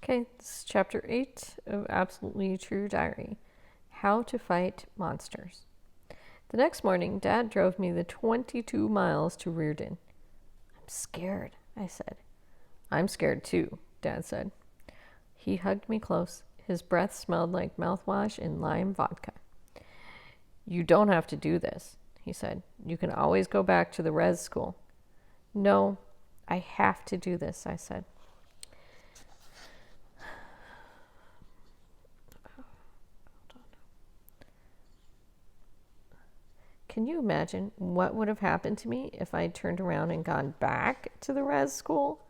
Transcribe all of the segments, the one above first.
Okay, this is chapter 8 of Absolutely True Diary. How to Fight Monsters. The next morning, Dad drove me the 22 miles to Reardon. I'm scared, I said. I'm scared too, Dad said. He hugged me close. His breath smelled like mouthwash and lime vodka. You don't have to do this, he said. You can always go back to the res school. No, I have to do this, I said. Can you imagine what would have happened to me if I'd turned around and gone back to the res school?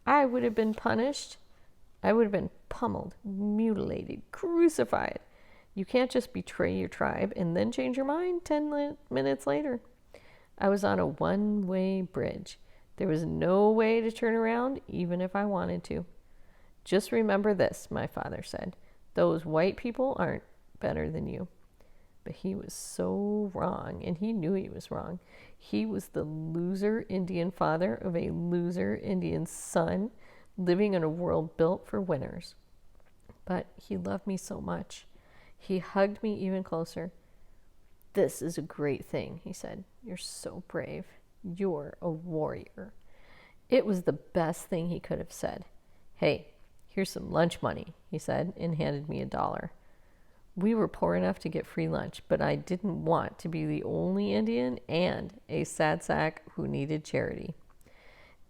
I would have been punished. I would have been pummeled, mutilated, crucified. You can't just betray your tribe and then change your mind 10 minutes later. I was on a one-way bridge. There was no way to turn around, even if I wanted to. Just remember this, my father said. Those white people aren't better than you. But he was so wrong, and he knew he was wrong. He was the loser Indian father of a loser Indian son, living in a world built for winners. But he loved me so much. He hugged me even closer. This is a great thing, he said. You're so brave. You're a warrior. It was the best thing he could have said. Hey, here's some lunch money, he said, and handed me $1. We were poor enough to get free lunch, but I didn't want to be the only Indian and a sad sack who needed charity.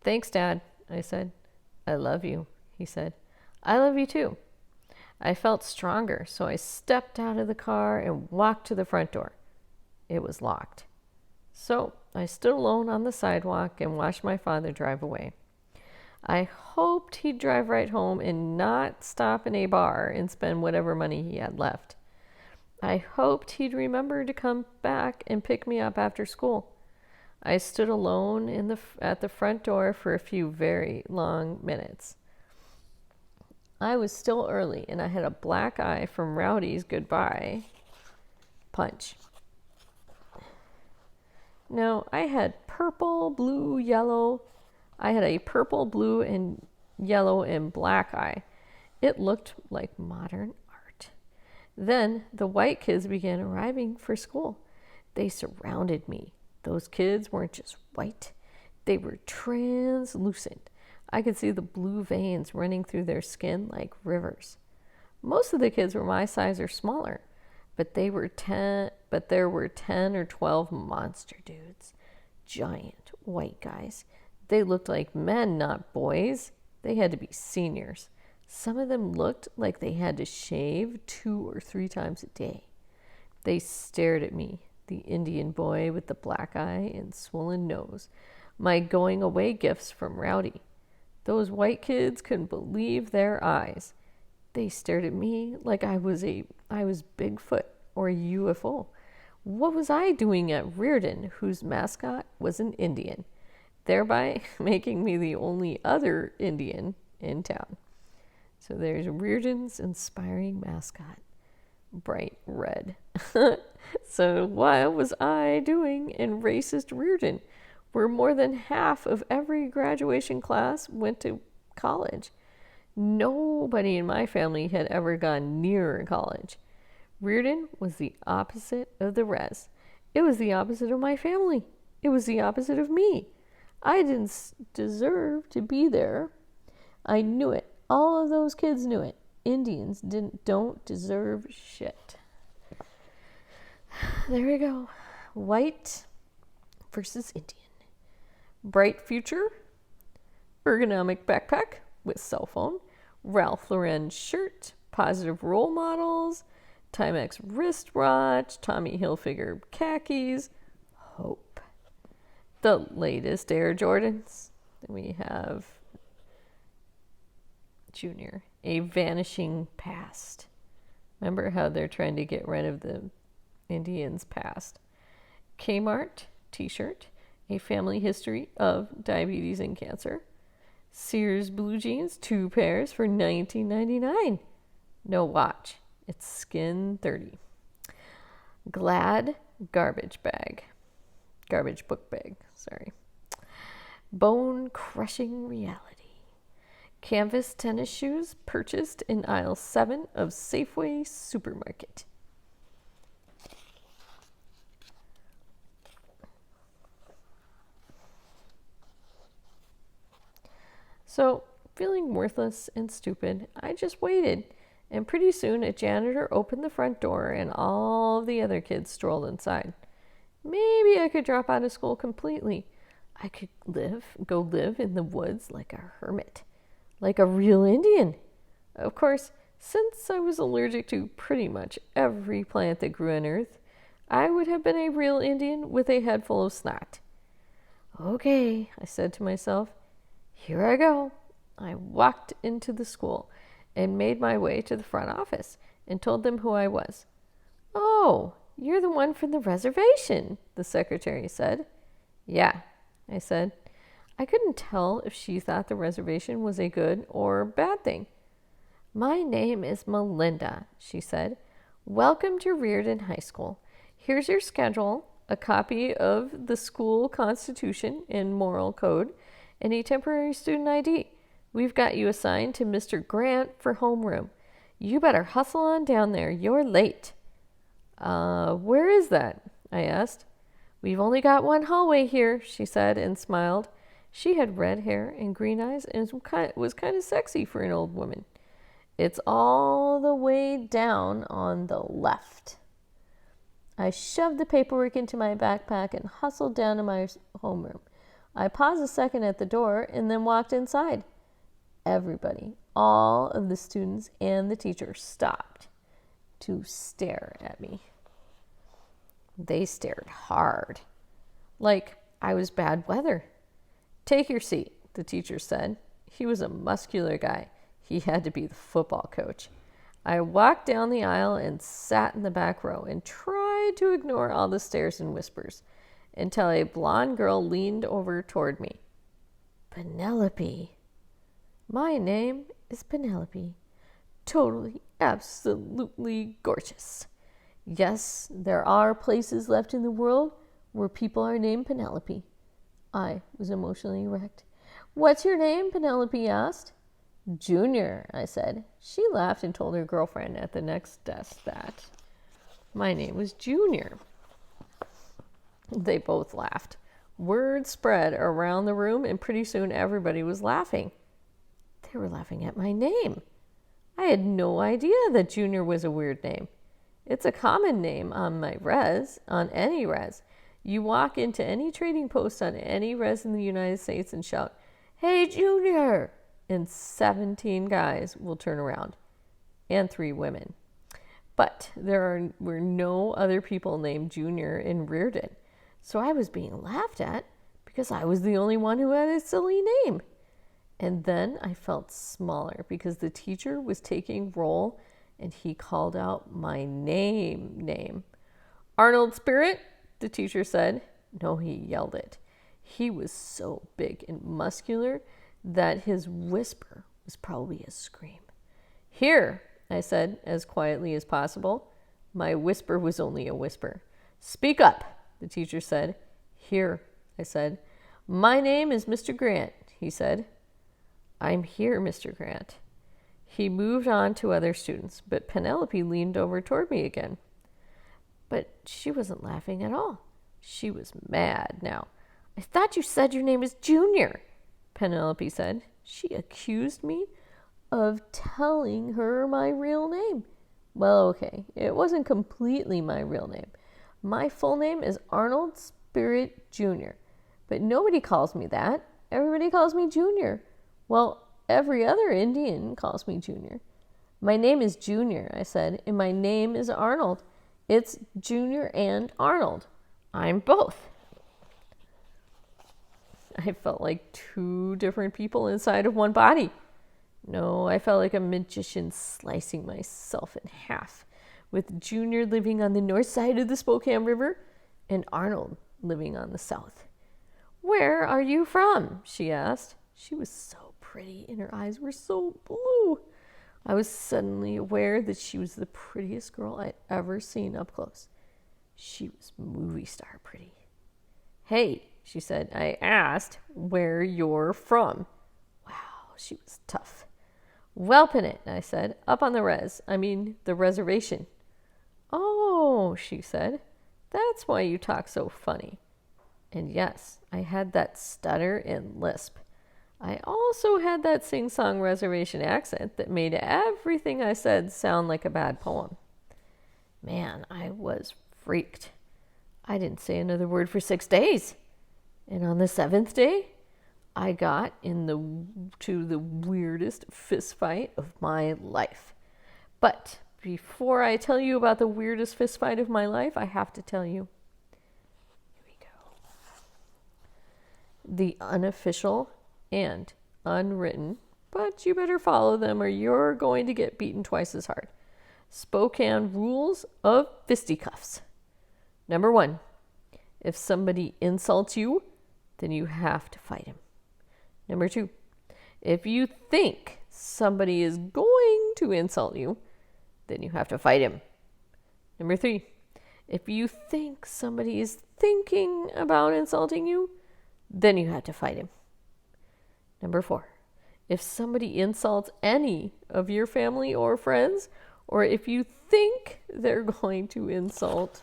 Thanks, Dad, I said. I love you, he said. I love you too. I felt stronger, so I stepped out of the car and walked to the front door. It was locked. So I stood alone on the sidewalk and watched my father drive away. I hoped he'd drive right home and not stop in a bar and spend whatever money he had left. I hoped he'd remember to come back and pick me up after school. I stood alone at the front door for a few very long minutes. I was still early, and I had a black eye from Rowdy's goodbye punch. No, I had purple, blue, yellow. I had a purple, blue, and yellow and black eye. It looked like modern art. Then the white kids began arriving for school. They surrounded me. Those kids weren't just white. They were translucent. I could see the blue veins running through their skin like rivers. Most of the kids were my size or smaller, but there were 10 or 12 monster dudes. Giant white guys. They looked like men, not boys. They had to be seniors. Some of them looked like they had to shave 2 or 3 times a day. They stared at me, the Indian boy with the black eye and swollen nose, my going away gifts from Rowdy. Those white kids couldn't believe their eyes. They stared at me like I was Bigfoot or a UFO. What was I doing at Reardon, whose mascot was an Indian, thereby making me the only other Indian in town? So there's Reardon's inspiring mascot, bright red. So what was I doing in racist Reardon, where more than half of every graduation class went to college? Nobody in my family had ever gone near college. Reardon was the opposite of the res. It was the opposite of my family. It was the opposite of me. I didn't deserve to be there. I knew it. All of those kids knew it. Indians don't deserve shit. There we go. White versus Indian. Bright future. Ergonomic backpack with cell phone. Ralph Lauren shirt. Positive role models. Timex wristwatch. Tommy Hilfiger khakis. Hope. The latest Air Jordans. We have Junior. A vanishing past. Remember how they're trying to get rid of the Indians' past. Kmart t-shirt. A family history of diabetes and cancer. Sears blue jeans, 2 pairs for $19.99. No watch. It's skin 30. Glad garbage book bag. Sorry. Bone crushing reality. Canvas tennis shoes purchased in aisle 7 of Safeway supermarket. So, feeling worthless and stupid, I just waited. And pretty soon a janitor opened the front door and all the other kids strolled inside. Maybe I could drop out of school completely. I could go live in the woods like a hermit, like a real Indian. Of course, since I was allergic to pretty much every plant that grew on earth, I would have been a real Indian with a head full of snot. Okay, I said to myself, here I go. I walked into the school and made my way to the front office and told them who I was. Oh, you're the one from the reservation, the secretary said. Yeah, I said. I couldn't tell if she thought the reservation was a good or bad thing. My name is Melinda, she said. Welcome to Reardon High School. Here's your schedule, a copy of the school constitution and moral code, and a temporary student ID. We've got you assigned to Mr. Grant for homeroom. You better hustle on down there. You're late. Where is that? I asked. We've only got one hallway here, she said and smiled. She had red hair and green eyes and was kind of sexy for an old woman. It's all the way down on the left. I shoved the paperwork into my backpack and hustled down to my homeroom. I paused a second at the door and then walked inside. Everybody, all of the students and the teacher stopped to stare at me. They stared hard, like I was bad weather. Take your seat, the teacher said. He was a muscular guy. He had to be the football coach. I walked down the aisle and sat in the back row and tried to ignore all the stares and whispers until a blonde girl leaned over toward me. Penelope. My name is Penelope. Totally, absolutely gorgeous. Yes, there are places left in the world where people are named Penelope. I was emotionally wrecked. What's your name? Penelope asked. Junior, I said. She laughed and told her girlfriend at the next desk that my name was Junior. They both laughed. Word spread around the room, and pretty soon everybody was laughing. They were laughing at my name. I had no idea that Junior was a weird name. It's a common name on my res, on any res. You walk into any trading post on any res in the United States and shout, "Hey, Junior!" and 17 guys will turn around, and 3 women. But there were no other people named Junior in Reardon, so I was being laughed at because I was the only one who had a silly name. And then I felt smaller because the teacher was taking roll and he called out my name. Arnold Spirit, the teacher said. No, he yelled it. He was so big and muscular that his whisper was probably a scream. Here, I said as quietly as possible. My whisper was only a whisper. Speak up, the teacher said. Here, I said. My name is Mr. Grant, he said. I'm here, Mr. Grant. He moved on to other students, but Penelope leaned over toward me again. But she wasn't laughing at all. She was mad now. I thought you said your name is Junior, Penelope said. She accused me of telling her my real name. Well, okay, it wasn't completely my real name. My full name is Arnold Spirit Jr., but nobody calls me that. Everybody calls me Junior. Well, every other Indian calls me Junior. My name is Junior, I said, and my name is Arnold. It's Junior and Arnold. I'm both. I felt like 2 different people inside of one body. No, I felt like a magician slicing myself in half, with Junior living on the north side of the Spokane River and Arnold living on the south. Where are you from? She asked. She was so pretty and her eyes were so blue. I was suddenly aware that she was the prettiest girl I'd ever seen up close. She was movie star pretty. Hey, she said, I asked where you're from. Wow, she was tough. "Whelpin' it," I said. "Up on the the reservation." "Oh," she said, "that's why you talk so funny." And yes, I had that stutter and lisp. I also had that sing-song reservation accent that made everything I said sound like a bad poem. Man, I was freaked. I didn't say another word for 6 days. And on the 7th day, I got to the weirdest fist fight of my life. But before I tell you about the weirdest fist fight of my life, I have to tell you. Here we go. The unofficial and unwritten, but you better follow them or you're going to get beaten twice as hard. Spokane rules of fisticuffs. Number 1, if somebody insults you, then you have to fight him. Number 2, if you think somebody is going to insult you, then you have to fight him. Number 3, if you think somebody is thinking about insulting you, then you have to fight him. Number 4, if somebody insults any of your family or friends, or if you think they're going to insult,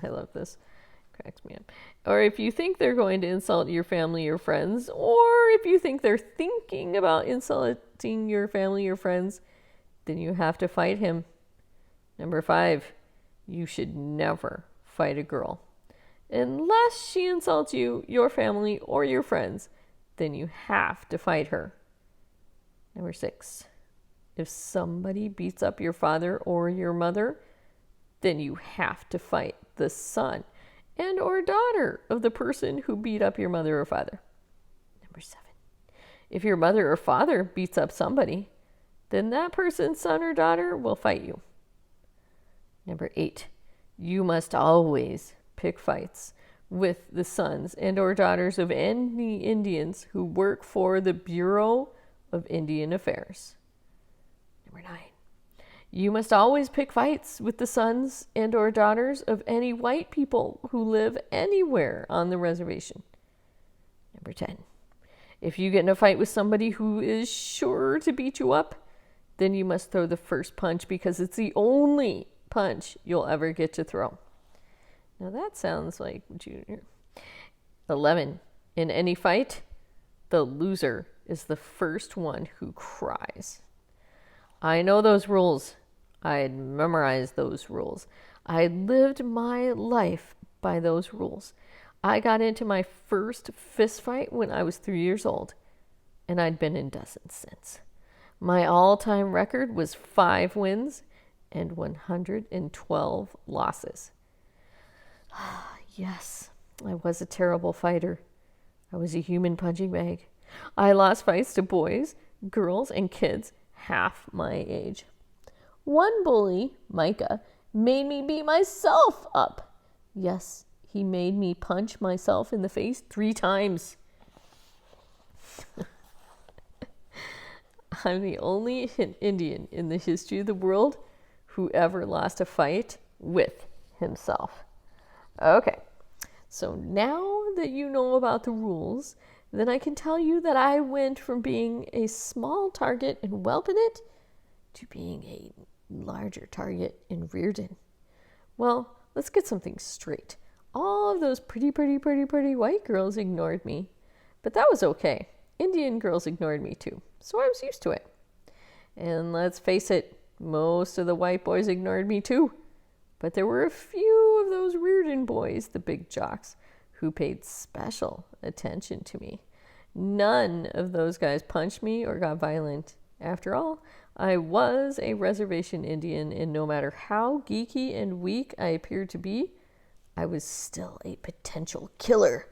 I love this, cracks me up, or if you think they're going to insult your family or friends, or if you think they're thinking about insulting your family or friends, then you have to fight him. Number 5, you should never fight a girl. Unless she insults you, your family, or your friends, then you have to fight her. Number 6, if somebody beats up your father or your mother, then you have to fight the son and or daughter of the person who beat up your mother or father. Number 7, if your mother or father beats up somebody, then that person's son or daughter will fight you. Number 8, you must always pick fights with the sons and or daughters of any Indians who work for the Bureau of Indian Affairs. Number 9, you must always pick fights with the sons and or daughters of any white people who live anywhere on the reservation. Number 10, if you get in a fight with somebody who is sure to beat you up, then you must throw the first punch because it's the only punch you'll ever get to throw. Now that sounds like Junior. 11, in any fight, the loser is the first one who cries. I know those rules. I had memorized those rules. I had lived my life by those rules. I got into my first fist fight when I was 3 years old, and I'd been in dozens since. My all-time record was 5 wins and 112 losses. Yes, I was a terrible fighter. I was a human punching bag. I lost fights to boys, girls, and kids half my age. One bully, Micah, made me beat myself up. Yes, he made me punch myself in the face 3 times. I'm the only Indian in the history of the world who ever lost a fight with himself. Okay, so now that you know about the rules, then I can tell you that I went from being a small target in Whelpin' to being a larger target in Reardon. Well, let's get something straight. All of those pretty white girls ignored me, but that was okay. Indian girls ignored me too, so I was used to it. And let's face it, most of the white boys ignored me too. But there were a few of those Reardon boys, the big jocks, who paid special attention to me. None of those guys punched me or got violent. After all, I was a reservation Indian, and no matter how geeky and weak I appeared to be, I was still a potential killer.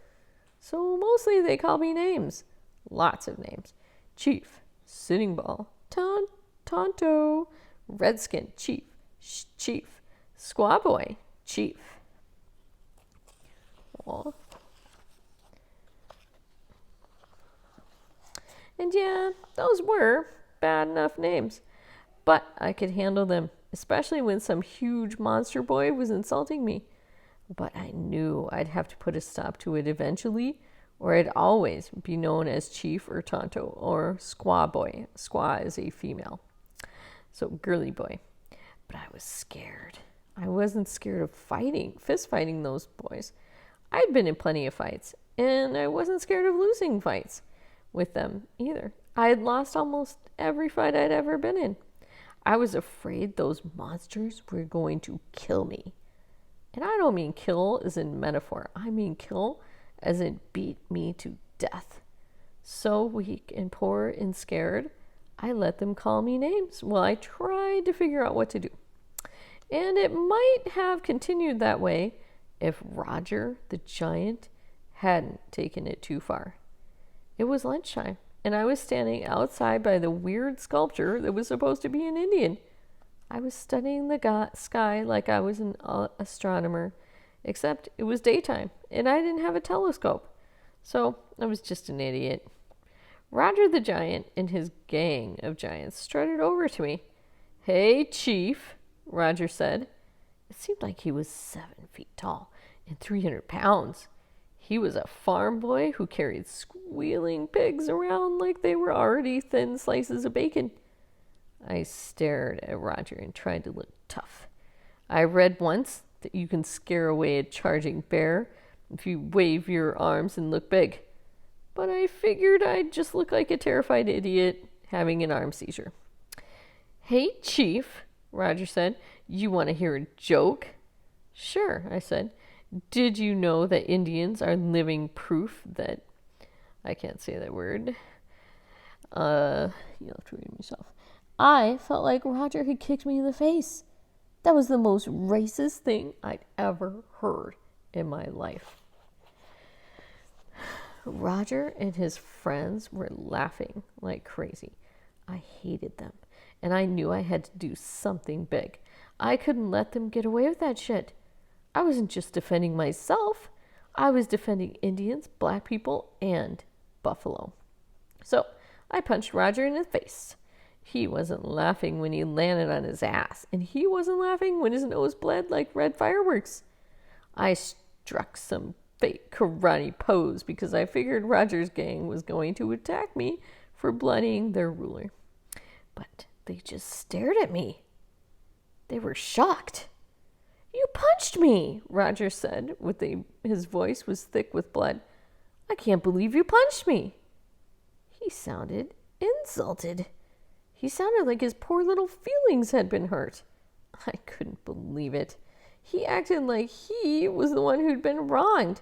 So mostly they called me names. Lots of names. Chief, Sitting Bull, Tonto, Redskin, Chief, Chief, Squaw Boy, Chief. Aww. And yeah, those were bad enough names, but I could handle them, especially when some huge monster boy was insulting me. But I knew I'd have to put a stop to it eventually, or I'd always be known as Chief or Tonto or Squaw Boy. Squaw is a female, so girly boy. But I was scared. I wasn't scared of fist fighting those boys. I'd been in plenty of fights, and I wasn't scared of losing fights with them either. I had lost almost every fight I'd ever been in. I was afraid those monsters were going to kill me. And I don't mean kill as in metaphor. I mean kill as in beat me to death. So weak and poor and scared, I let them call me names while I tried to figure out what to do. And it might have continued that way if Roger the giant hadn't taken it too far. It was lunchtime, and I was standing outside by the weird sculpture that was supposed to be an Indian. I was studying the sky like I was an astronomer, except it was daytime, and I didn't have a telescope. So I was just an idiot. Roger the giant and his gang of giants strutted over to me. "Hey, Chief," Roger said. It seemed like he was 7 feet tall and 300 pounds. He was a farm boy who carried squealing pigs around like they were already thin slices of bacon. I stared at Roger and tried to look tough. I read once that you can scare away a charging bear if you wave your arms and look big. But I figured I'd just look like a terrified idiot having an arm seizure. "Hey, Chief," Roger said, "you want to hear a joke?" "Sure," I said. "Did you know that Indians are living proof that..." I can't say that word. You'll have to read it yourself. I felt like Roger had kicked me in the face. That was the most racist thing I'd ever heard in my life. Roger and his friends were laughing like crazy. I hated them, and I knew I had to do something big. I couldn't let them get away with that shit. I wasn't just defending myself. I was defending Indians, black people, and buffalo. So I punched Roger in the face. He wasn't laughing when he landed on his ass, and he wasn't laughing when his nose bled like red fireworks. I struck some fake karate pose because I figured Roger's gang was going to attack me for bloodying their ruler. But they just stared at me. They were shocked. "You punched me," Roger said. His voice was thick with blood. "I can't believe you punched me." He sounded insulted. He sounded like his poor little feelings had been hurt. I couldn't believe it. He acted like he was the one who'd been wronged.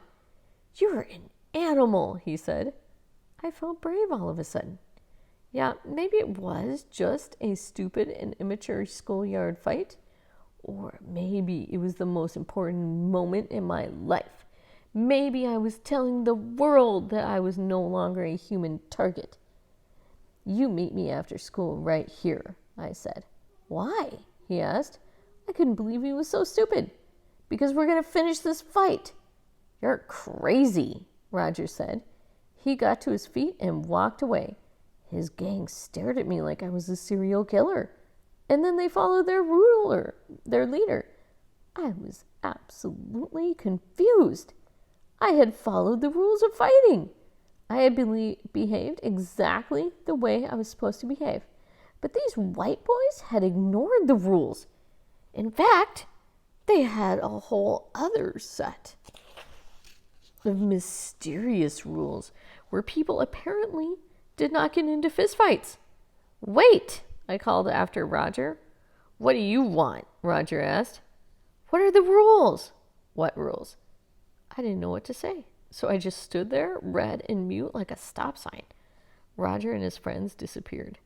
"You're an animal," he said. I felt brave all of a sudden. Yeah, maybe it was just a stupid and immature schoolyard fight. Or maybe it was the most important moment in my life. Maybe I was telling the world that I was no longer a human target. "You meet me after school right here," I said. "Why?" he asked. I couldn't believe he was so stupid. "Because we're going to finish this fight." "You're crazy," Roger said. He got to his feet and walked away. His gang stared at me like I was a serial killer. And then they followed their leader. I was absolutely confused. I had followed the rules of fighting. I had behaved exactly the way I was supposed to behave. But these white boys had ignored the rules. In fact, they had a whole other set of mysterious rules where people apparently did not get into fistfights. "Wait," I called after Roger. "What do you want?" Roger asked. "What are the rules?" "What rules?" I didn't know what to say, so I just stood there, red and mute like a stop sign. Roger and his friends disappeared.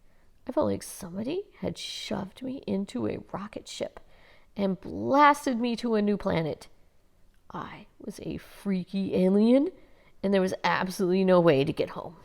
I felt like somebody had shoved me into a rocket ship and blasted me to a new planet. I was a freaky alien, and there was absolutely no way to get home.